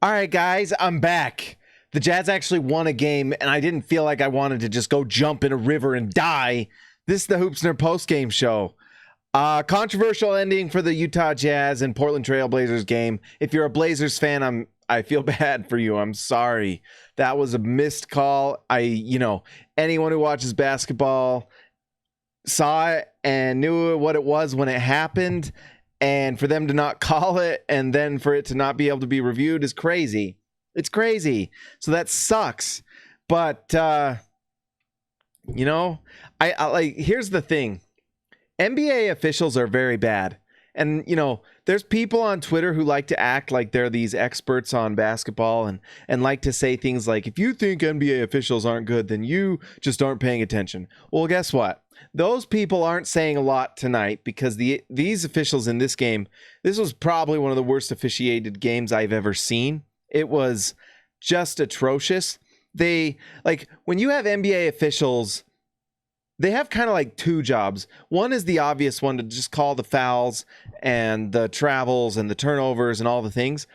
All right, guys, I'm back. The Jazz actually won a game, and I didn't feel like I wanted to just go jump in a river and die. This is the Hoopsner post-game show. Controversial ending for the Utah Jazz and Portland Trail Blazers game. If you're a Blazers fan, I feel bad for you. I'm sorry. That was a missed call. Anyone who watches basketball saw it and knew what it was when it happened. And for them to not call it and then for it to not be able to be reviewed is crazy. It's crazy. So that sucks. But, here's the thing. NBA officials are very bad. And, there's people on Twitter who like to act like they're these experts on basketball and like to say things like, if you think NBA officials aren't good, then you just aren't paying attention. Well, guess what? Those people aren't saying a lot tonight because these officials in this game, this was probably one of the worst officiated games I've ever seen. It was just atrocious. When you have NBA officials, they have kind of like two jobs. One is the obvious one to just call the fouls and the travels and the turnovers and all the things.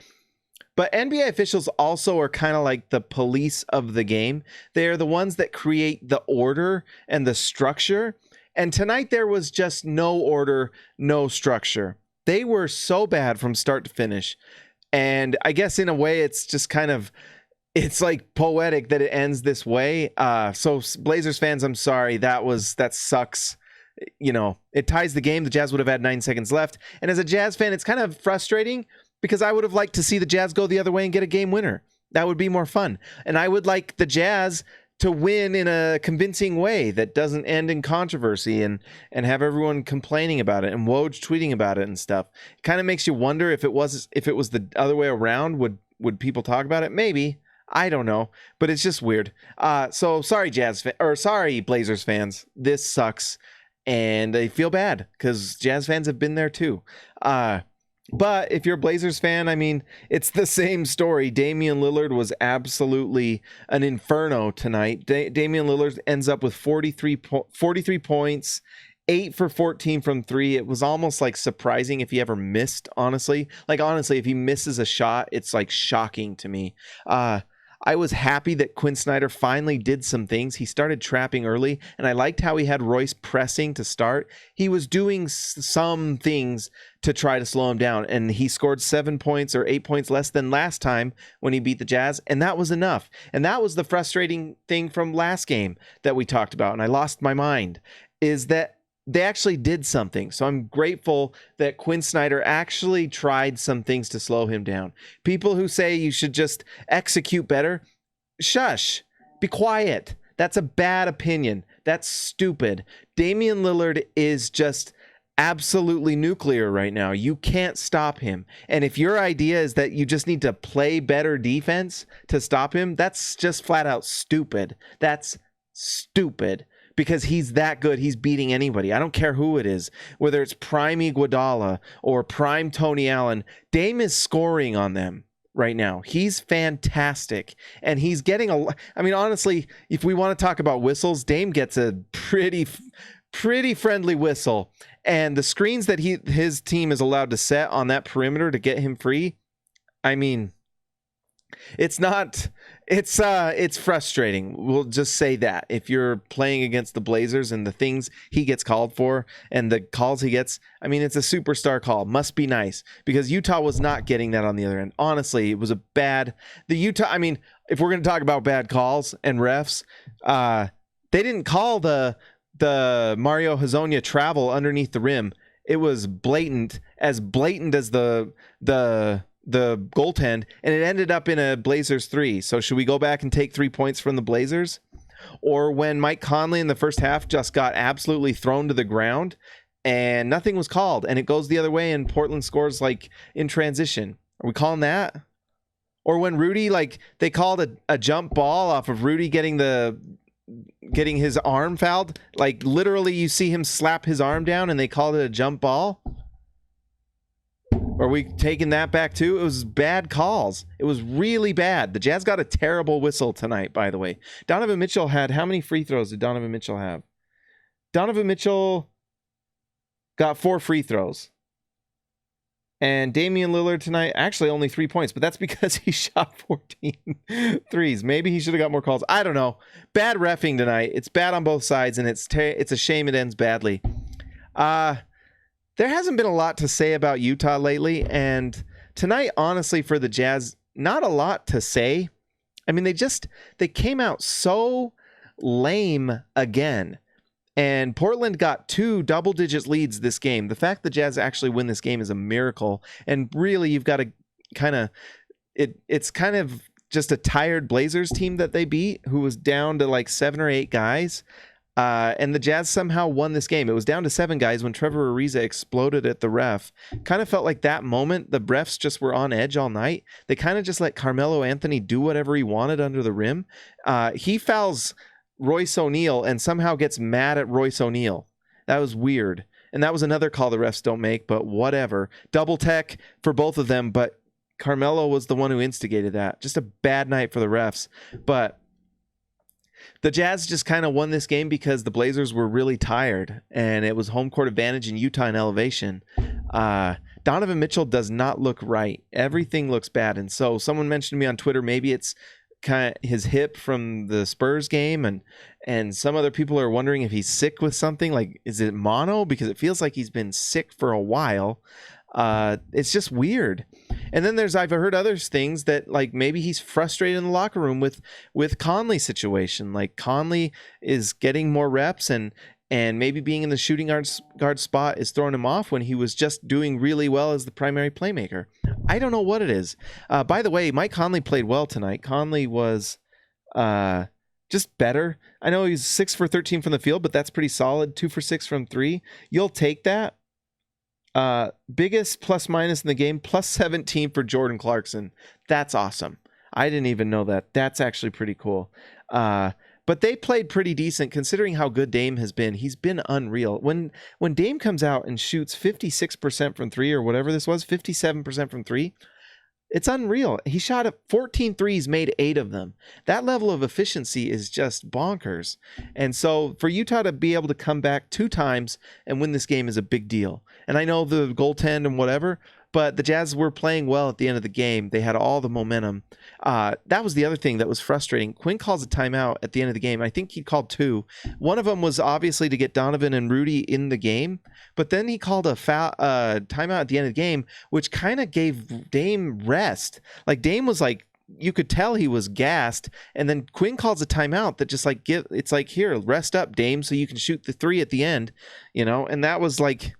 But NBA officials also are kind of like the police of the game. They are the ones that create the order and the structure. And tonight there was just no order, no structure. They were so bad from start to finish. And I guess in a way it's just it's like poetic that it ends this way. So Blazers fans, I'm sorry. That sucks. It ties the game. The Jazz would have had 9 seconds left. And as a Jazz fan, it's kind of frustrating because I would have liked to see the Jazz go the other way and get a game winner. That would be more fun. And I would like the Jazz to win in a convincing way that doesn't end in controversy and have everyone complaining about it and Woj tweeting about it and stuff. It kind of makes you wonder if it was the other way around, would people talk about it? Maybe. I don't know, but it's just weird. So sorry, sorry, Blazers fans. This sucks. And I feel bad because Jazz fans have been there too. But if you're a Blazers fan, it's the same story. Damian Lillard was absolutely an inferno tonight. Damian Lillard ends up with 43 points, 8 for 14 from 3. It was almost like surprising if he ever missed, honestly. Honestly, if he misses a shot, it's like shocking to me. I was happy that Quinn Snyder finally did some things. He started trapping early, and I liked how he had Royce pressing to start. He was doing some things to try to slow him down, and he scored 7 points or 8 points less than last time when he beat the Jazz, and that was enough. And that was the frustrating thing from last game that we talked about, and I lost my mind, is that they actually did something. So I'm grateful that Quinn Snyder actually tried some things to slow him down. People who say you should just execute better, shush, be quiet. That's a bad opinion. That's stupid. Damian Lillard is just absolutely nuclear right now. You can't stop him. And if your idea is that you just need to play better defense to stop him, that's just flat out stupid. That's stupid. Because he's that good, he's beating anybody. I don't care who it is, whether it's prime Iguodala or prime Tony Allen. Dame is scoring on them right now. He's fantastic, and he's getting honestly, if we want to talk about whistles, Dame gets a pretty friendly whistle, and the screens that his team is allowed to set on that perimeter to get him free. It's frustrating. We'll just say that if you're playing against the Blazers and the things he gets called for and the calls he gets, it's a superstar call. Must be nice because Utah was not getting that on the other end. Honestly, it was if we're going to talk about bad calls and refs, they didn't call the Mario Hezonja travel underneath the rim. It was blatant as the goaltend, and it ended up in a Blazers 3. So should we go back and take 3 points from the Blazers? Or when Mike Conley in the first half just got absolutely thrown to the ground and nothing was called, and it goes the other way and Portland scores in transition. Are we calling that? Or when Rudy, they called a jump ball off of Rudy getting his arm fouled, literally you see him slap his arm down and they called it a jump ball. Are we taking that back too? It was bad calls. It was really bad. The Jazz got a terrible whistle tonight, by the way. Donovan Mitchell had, how many free throws did Donovan Mitchell have? Donovan Mitchell got 4 free throws. And Damian Lillard tonight, actually only 3 points, but that's because he shot 14 threes. Maybe he should have got more calls. I don't know. Bad reffing tonight. It's bad on both sides, and it's a shame it ends badly. There hasn't been a lot to say about Utah lately, and tonight, honestly, for the Jazz, not a lot to say. I mean, they came out so lame again. And Portland got 2 double-digit leads this game. The fact the Jazz actually win this game is a miracle. And really, you've got to kind of it's kind of just a tired Blazers team that they beat, who was down to like 7 or 8 guys. And the Jazz somehow won this game. It was down to 7 guys when Trevor Ariza exploded at the ref. Kind of felt like that moment, the refs just were on edge all night. They kind of just let Carmelo Anthony do whatever he wanted under the rim. He fouls Royce O'Neal and somehow gets mad at Royce O'Neal. That was weird. And that was another call the refs don't make, but whatever. Double tech for both of them, but Carmelo was the one who instigated that. Just a bad night for the refs. But the Jazz just kind of won this game because the Blazers were really tired, and it was home court advantage in Utah in elevation. Donovan Mitchell does not look right. Everything looks bad. And so someone mentioned to me on Twitter, maybe it's kind of his hip from the Spurs game, and some other people are wondering if he's sick with something. Like, is it mono? Because it feels like he's been sick for a while. It's just weird. And then I've heard other things that like maybe he's frustrated in the locker room with Conley's situation. Like Conley is getting more reps and maybe being in the shooting guard spot is throwing him off when he was just doing really well as the primary playmaker. I don't know what it is. By the way, Mike Conley played well tonight. Conley was just better. I know he's 6 for 13 from the field, but that's pretty solid. 2 for 6 from 3. You'll take that. Biggest plus minus in the game, plus 17 for Jordan Clarkson. That's awesome. I didn't even know that. That's actually pretty cool. But they played pretty decent considering how good Dame has been. He's been unreal. When Dame comes out and shoots 56% from 3 or whatever this was, 57% from 3, it's unreal. He shot 14 threes, made 8 of them. That level of efficiency is just bonkers. And so for Utah to be able to come back 2 times and win this game is a big deal. And I know the goaltend and whatever, but the Jazz were playing well at the end of the game. They had all the momentum. That was the other thing that was frustrating. Quinn calls a timeout at the end of the game. I think he called 2. One of them was obviously to get Donovan and Rudy in the game, but then he called a timeout at the end of the game, which kind of gave Dame rest. Like Dame was like, you could tell he was gassed, and then Quinn calls a timeout that just like it's like, here, rest up, Dame, so you can shoot the 3 at the end, and that was like,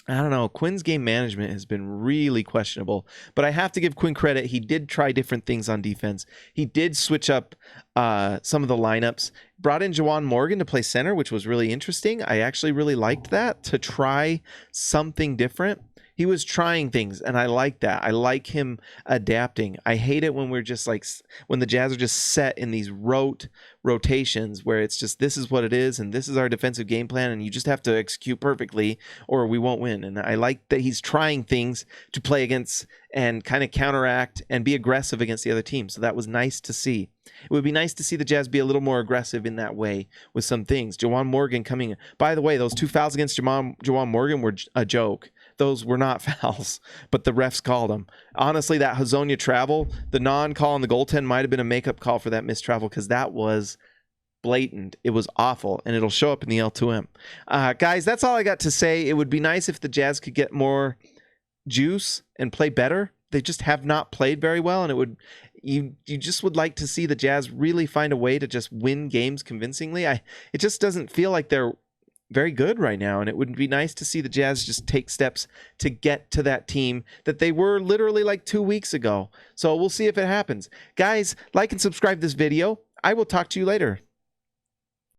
I don't know. Quinn's game management has been really questionable, but I have to give Quinn credit. He did try different things on defense. He did switch up some of the lineups, brought in Juwan Morgan to play center, which was really interesting. I actually really liked that, to try something different. He was trying things, and I like that. I like him adapting. I hate it when we're just like, when the Jazz are just set in these rotations where it's just, this is what it is, and this is our defensive game plan, and you just have to execute perfectly or we won't win. And I like that he's trying things to play against and kind of counteract and be aggressive against the other team. So that was nice to see. It would be nice to see the Jazz be a little more aggressive in that way with some things. Juwan Morgan coming in. By the way, those 2 fouls against Juwan Morgan were a joke. Those were not fouls, but the refs called them. Honestly, that Hazonia travel, the non-call on the goaltend might have been a makeup call for that missed travel, because that was blatant. It was awful, and it'll show up in the L2M. Guys, that's all I got to say. It would be nice if the Jazz could get more juice and play better. They just have not played very well, and you just would like to see the Jazz really find a way to just win games convincingly. It just doesn't feel like they're very good right now, and it would be nice to see the Jazz just take steps to get to that team that they were literally like 2 weeks ago. So we'll see if it happens. Guys, like and subscribe this video. I will talk to you later.